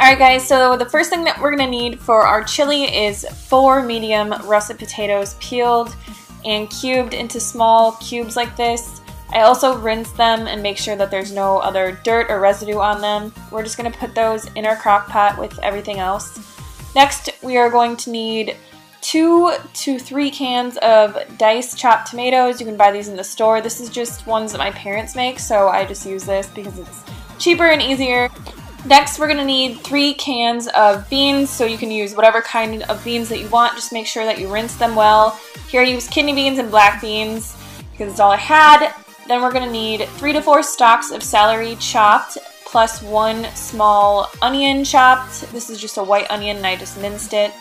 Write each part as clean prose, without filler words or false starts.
Alright guys, so the first thing that we're going to need for our chili is 4 medium russet potatoes peeled and cubed into small cubes like this. I also rinse them and make sure that there's no other dirt or residue on them. We're just going to put those in our crock pot with everything else. Next, we are going to need 2 to 3 cans of diced chopped tomatoes. You can buy these in the store. This is just ones that my parents make, so I just use this because it's cheaper and easier. Next, we're going to need 3 cans of beans, so you can use whatever kind of beans that you want. Just make sure that you rinse them well. Here I use kidney beans and black beans because it's all I had. Then we're going to need 3 to 4 stalks of celery chopped, plus 1 small onion chopped. This is just a white onion and I just minced it.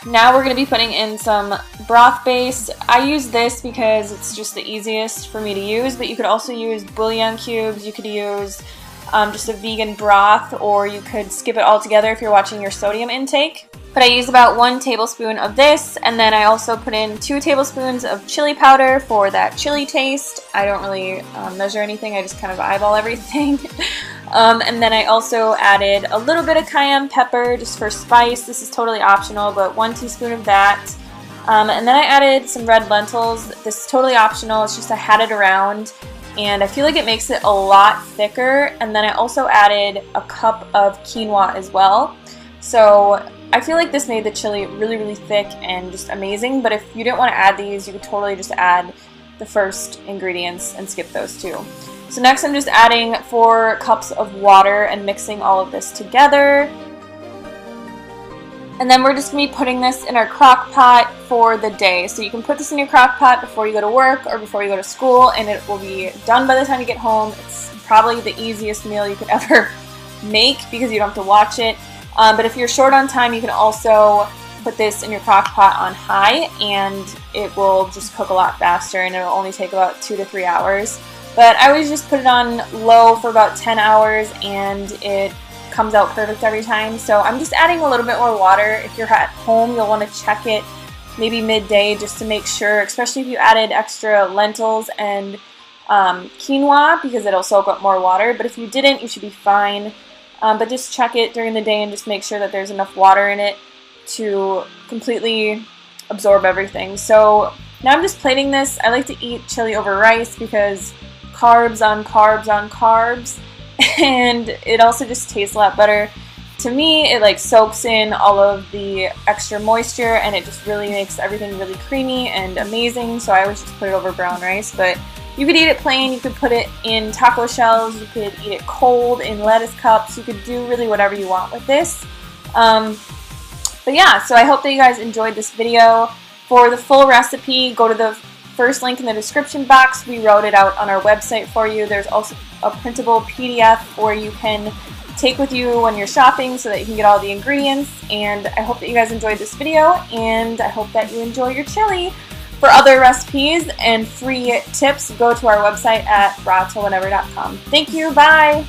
Now we're going to be putting in some broth base. I use this because it's just the easiest for me to use, but you could also use bouillon cubes. You could use just a vegan broth, or you could skip it altogether if you're watching your sodium intake. But I use about 1 tablespoon of this, and then I also put in 2 tablespoons of chili powder for that chili taste. I don't really measure anything, I just kind of eyeball everything. And then I also added a little bit of cayenne pepper just for spice. This is totally optional, but 1 teaspoon of that. And then I added some red lentils. This is totally optional, it's just I had it around. And I feel like it makes it a lot thicker. And then I also added a cup of quinoa as well. So I feel like this made the chili really, really thick and just amazing. But if you didn't want to add these, you could totally just add the first ingredients and skip those too. So next I'm just adding 4 cups of water and mixing all of this together. And then we're just going to be putting this in our crock pot for the day. So you can put this in your crock pot before you go to work or before you go to school, and it will be done by the time you get home. It's probably the easiest meal you could ever make because you don't have to watch it. But if you're short on time, you can also put this in your crock pot on high, and it will just cook a lot faster, and it'll only take about 2 to 3 hours. But I always just put it on low for about 10 hours, and it comes out perfect every time. So I'm just adding a little bit more water. If you're at home, you'll want to check it maybe midday just to make sure, especially if you added extra lentils and quinoa, because it'll soak up more water. But if you didn't, you should be fine. But just check it during the day and just make sure that there's enough water in it to completely absorb everything. So now I'm just plating this. I like to eat chili over rice because carbs on carbs on carbs. And it also just tastes a lot better. To me, it like soaks in all of the extra moisture, and it just really makes everything really creamy and amazing. So I always just put it over brown rice. But you could eat it plain, you could put it in taco shells, you could eat it cold in lettuce cups, you could do really whatever you want with this. But yeah, so I hope that you guys enjoyed this video. For the full recipe, go to the first link in the description box. We wrote it out on our website for you. There's also a printable PDF where you can take with you when you're shopping so that you can get all the ingredients. And I hope that you guys enjoyed this video, and I hope that you enjoy your chili. For other recipes and free tips, go to our website at rawtillwhenever.com. Thank you, bye!